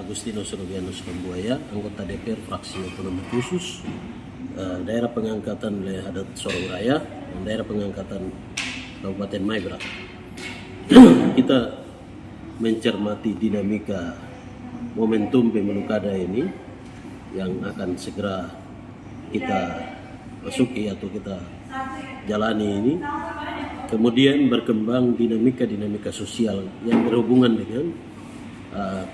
Agustinus Robianus Kambuaya, anggota DPR fraksi otonomi khusus daerah pengangkatan wilayah adat Sorong Raya dan daerah pengangkatan Kabupaten Maibra. Kita mencermati dinamika momentum pemilu kada ini yang akan segera kita masuki atau kita jalani ini. Kemudian berkembang dinamika sosial yang berhubungan dengan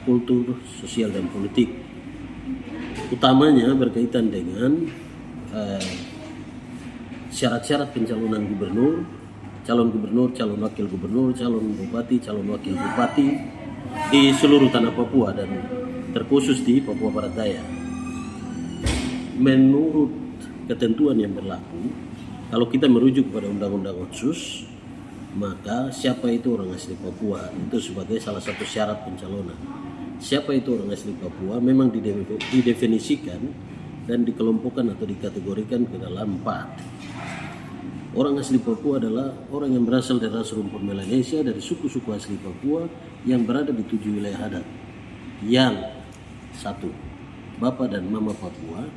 kultur sosial dan politik, utamanya berkaitan dengan syarat-syarat pencalonan gubernur, calon wakil gubernur, calon bupati, calon wakil bupati di seluruh tanah Papua dan terkhusus di Papua Barat Daya. Menurut ketentuan yang berlaku, kalau kita merujuk pada Undang-Undang Otsus, maka siapa itu orang asli Papua itu sebagai salah satu syarat pencalonan. Siapa itu orang asli Papua memang didefinisikan dan dikelompokkan atau dikategorikan ke dalam 4. Orang asli Papua adalah orang yang berasal dari ras rumpun Melanesia dari suku-suku asli Papua yang berada di 7 wilayah adat. Yang 1. Bapak dan Mama Papua,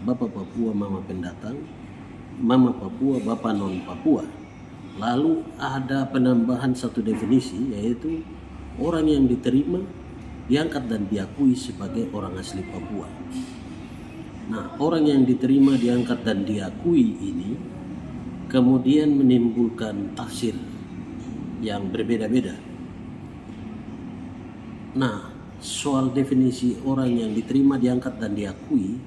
Bapak Papua Mama pendatang, Mama Papua Bapak non Papua. Lalu ada penambahan satu definisi, yaitu orang yang diterima, diangkat dan diakui sebagai orang asli Papua. Nah, orang yang diterima, diangkat dan diakui ini kemudian menimbulkan tafsir yang berbeda-beda. Nah, soal definisi orang yang diterima, diangkat dan diakui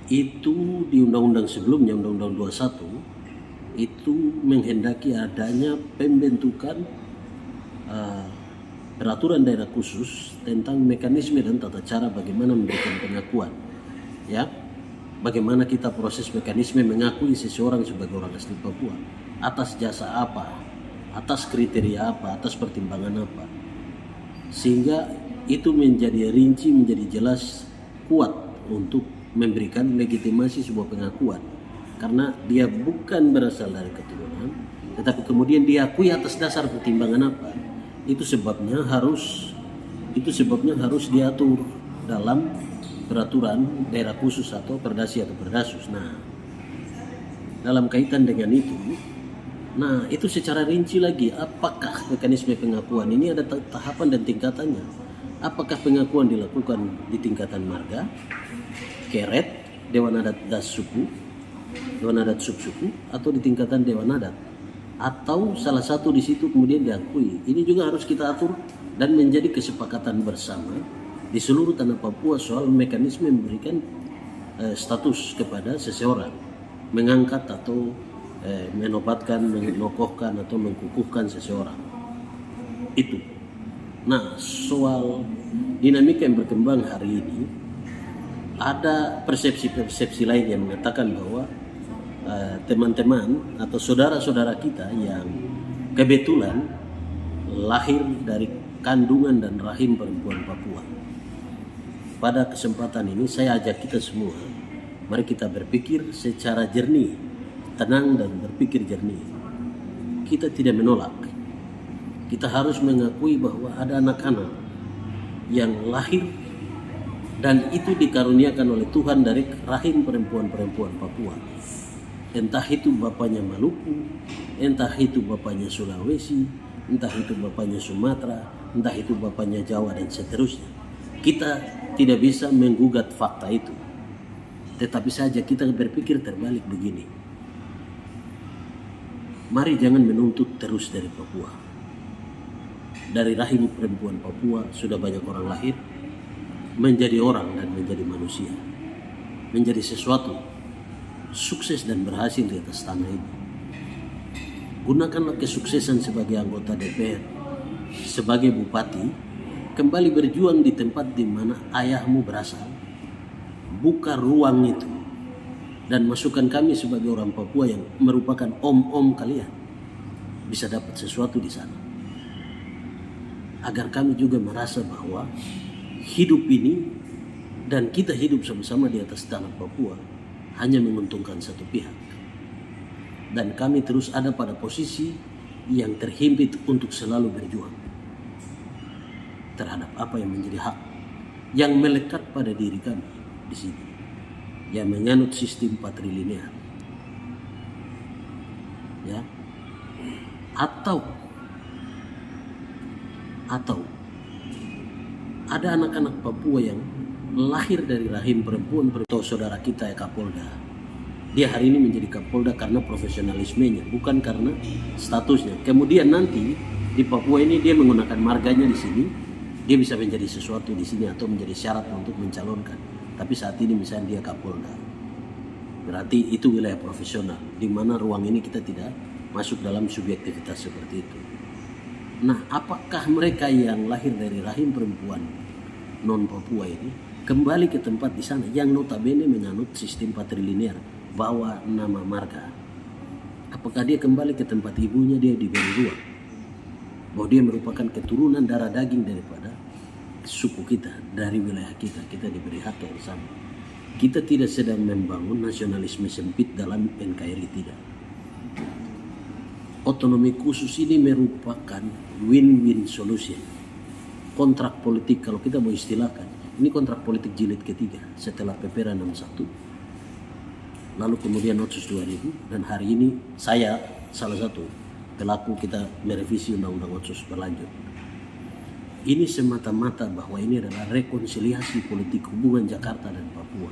itu di undang-undang sebelumnya, Undang-Undang 21, itu menghendaki adanya pembentukan peraturan daerah khusus tentang mekanisme dan tata cara bagaimana memberikan pengakuan, ya, bagaimana kita proses mekanisme mengakui seseorang sebagai orang asli Papua, atas jasa apa, atas kriteria apa, atas pertimbangan apa, sehingga itu menjadi rinci, menjadi jelas, kuat untuk memberikan legitimasi sebuah pengakuan, karena dia bukan berasal dari keturunan, tetapi kemudian diakui atas dasar pertimbangan apa. Itu sebabnya harus diatur dalam peraturan daerah khusus atau perdasi atau perdasus. Nah, dalam kaitan dengan itu, nah itu secara rinci lagi, apakah mekanisme pengakuan ini ada tahapan dan tingkatannya? Apakah pengakuan dilakukan di tingkatan marga, keret, Dewan Adat Das Suku, Dewan Adat Subsuku, atau di tingkatan Dewan Adat, atau salah satu di situ kemudian diakui? Ini juga harus kita atur dan menjadi kesepakatan bersama di seluruh tanah Papua soal mekanisme memberikan status kepada seseorang, mengangkat atau menobatkan, menokohkan atau mengkukuhkan seseorang. Itu. Nah, soal dinamika yang berkembang hari ini, ada persepsi lain yang mengatakan bahwa teman-teman atau saudara-saudara kita yang kebetulan lahir dari kandungan dan rahim perempuan Papua. Pada kesempatan ini saya ajak kita semua, mari kita berpikir secara jernih, tenang dan berpikir jernih. Kita tidak menolak. Kita harus mengakui bahwa ada anak-anak yang lahir dan itu dikaruniakan oleh Tuhan dari rahim perempuan-perempuan Papua. Entah itu bapaknya Maluku, entah itu bapaknya Sulawesi, entah itu bapaknya Sumatera, entah itu bapaknya Jawa dan seterusnya. Kita tidak bisa menggugat fakta itu. Tetapi saja kita berpikir terbalik begini. Mari jangan menuntut terus dari Papua. Dari rahim perempuan Papua sudah banyak orang lahir menjadi orang dan menjadi manusia, menjadi sesuatu, sukses dan berhasil di atas tanah ini. Gunakanlah kesuksesan sebagai anggota DPR, sebagai bupati, kembali berjuang di tempat di mana ayahmu berasal. Buka ruang itu dan masukkan kami sebagai orang Papua yang merupakan om-om kalian bisa dapat sesuatu di sana, agar kami juga merasa bahwa hidup ini dan kita hidup sama-sama di atas tanah Papua hanya menguntungkan satu pihak, dan kami terus ada pada posisi yang terhimpit untuk selalu berjuang terhadap apa yang menjadi hak yang melekat pada diri kami di sini, yang menganut sistem patrilinear, ya, atau ada anak-anak Papua yang lahir dari rahim perempuan atau saudara kita ya Kapolda. Dia hari ini menjadi Kapolda karena profesionalismenya, bukan karena statusnya. Kemudian nanti di Papua ini dia menggunakan marganya di sini, dia bisa menjadi sesuatu di sini atau menjadi syarat untuk mencalonkan. Tapi saat ini misalnya dia Kapolda, berarti itu wilayah profesional, di mana ruang ini kita tidak masuk dalam subjektivitas seperti itu. Nah, apakah mereka yang lahir dari rahim perempuan non Papua ini kembali ke tempat di sana yang notabene menganut sistem patrilinear, bawa nama marga? Apakah dia kembali ke tempat ibunya, dia diberi ruang bahwa dia merupakan keturunan darah daging daripada suku kita, dari wilayah kita, kita diberi hak yang sama. Kita tidak sedang membangun nasionalisme sempit dalam NKRI, tidak. Otonomi khusus ini merupakan win-win solution. Kontrak politik, kalau kita mau istilahkan, ini kontrak politik jilid ketiga setelah PPRA 61, lalu kemudian Otsus 2000, dan hari ini saya salah satu pelaku kita merevisi Undang-Undang Otsus berlanjut. Ini semata-mata bahwa ini adalah rekonsiliasi politik hubungan Jakarta dan Papua.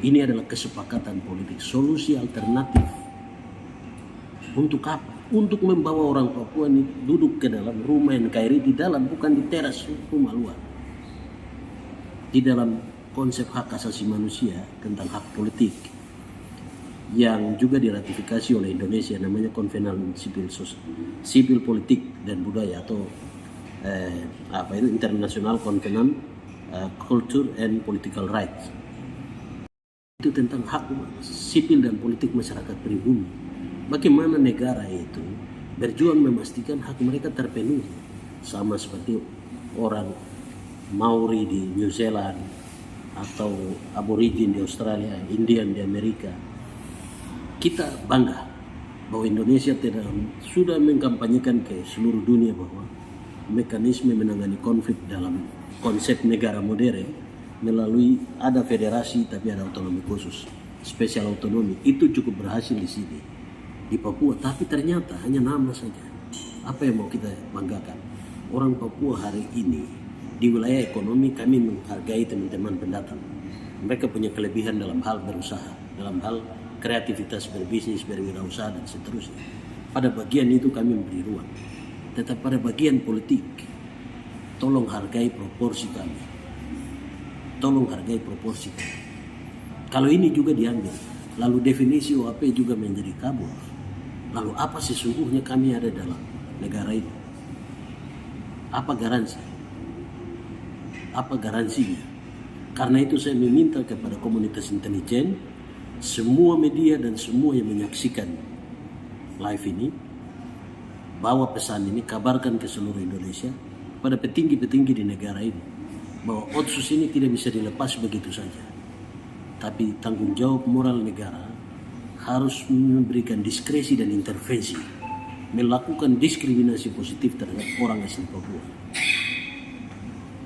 Ini adalah kesepakatan politik, solusi alternatif. Untuk apa? Untuk membawa orang Papua ini duduk ke dalam rumah NKRI, di dalam, bukan di teras rumah luar. Di dalam konsep hak asasi manusia tentang hak politik yang juga diratifikasi oleh Indonesia, namanya Konvensi Sipil Politik dan Budaya atau International Covenant Culture and Political Rights. Itu tentang hak sipil dan politik masyarakat pribumi. Bagaimana negara itu berjuang memastikan hak mereka terpenuhi, sama seperti orang Maori di New Zealand atau Aborigin di Australia, Indian di Amerika. Kita bangga bahwa Indonesia sudah mengkampanyekan ke seluruh dunia bahwa mekanisme menangani konflik dalam konsep negara modern melalui ada federasi tapi ada otonomi khusus, spesial otonomi, itu cukup berhasil di sini di Papua. Tapi ternyata hanya nama saja. Apa yang mau kita banggakan? Orang Papua hari ini di wilayah ekonomi kami menghargai teman-teman pendatang. Mereka punya kelebihan dalam hal berusaha, dalam hal kreativitas berbisnis, berwirausaha dan seterusnya. Pada bagian itu kami memberi ruang. Tetap pada bagian politik, tolong hargai proporsi kami. Tolong hargai proporsi kami. Kalau ini juga diambil, lalu definisi OAP juga menjadi kabur. Lalu apa sesungguhnya kami ada dalam negara ini? Apa garansi? Apa garansinya? Karena itu saya meminta kepada komunitas intelijen, semua media dan semua yang menyaksikan live ini, bawa pesan ini, kabarkan ke seluruh Indonesia, pada petinggi-petinggi di negara ini, bahwa Otsus ini tidak bisa dilepas begitu saja. Tapi tanggung jawab moral negara harus memberikan diskresi dan intervensi, melakukan diskriminasi positif terhadap orang asli Papua.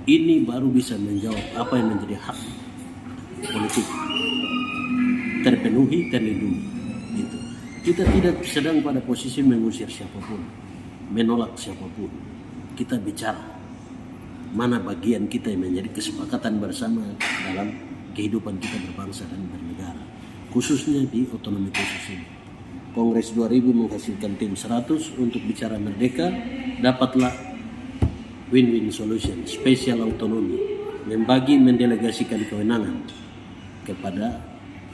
Ini baru bisa menjawab apa yang menjadi hak politik, terpenuhi, terlindungi. Itu. Kita tidak sedang pada posisi mengusir siapapun, menolak siapapun. Kita bicara mana bagian kita yang menjadi kesepakatan bersama dalam kehidupan kita berbangsa dan bernegara, khususnya di otonomi khusus ini. Kongres 2000 menghasilkan tim 100 untuk bicara merdeka, dapatlah win-win solution, spesial autonomi, membagi mendelegasikan kewenangan kepada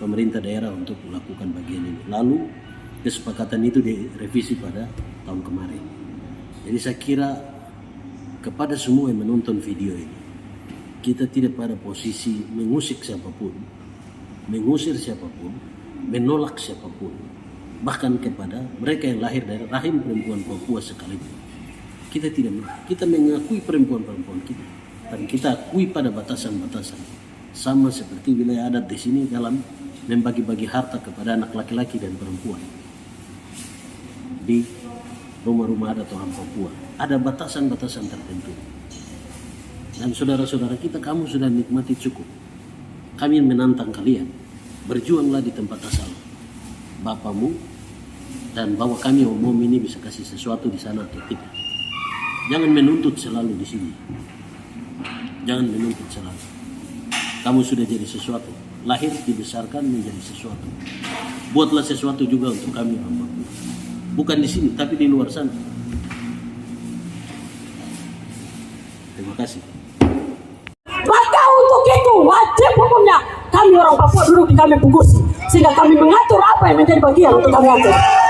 pemerintah daerah untuk melakukan bagian ini. Lalu kesepakatan itu direvisi pada tahun kemarin. Jadi saya kira kepada semua yang menonton video ini, kita tidak pada posisi mengusik siapapun, mengusir siapapun, menolak siapapun, bahkan kepada mereka yang lahir dari rahim perempuan Papua sekalipun. Kita mengakui perempuan-perempuan kita, dan kita akui pada batasan-batasan, sama seperti wilayah adat di sini dalam membagi-bagi harta kepada anak laki-laki dan perempuan di rumah-rumah adat orang Papua. Ada batasan-batasan tertentu. Dan saudara-saudara kita, kamu sudah nikmati cukup. Kami menantang kalian, berjuanglah di tempat asal Bapamu, dan bahwa kami umum ini bisa kasih sesuatu di sana atau tidak. Jangan menuntut selalu di sini. Jangan menuntut selalu. Kamu sudah jadi sesuatu, lahir dibesarkan menjadi sesuatu. Buatlah sesuatu juga untuk kami orang Papua. Bukan di sini, tapi di luar sana. Terima kasih. Maka untuk itu wajib hukumnya kami orang Papua duduk di kami Pugusi, sehingga kami mengatur apa yang menjadi bagian untuk kami atur.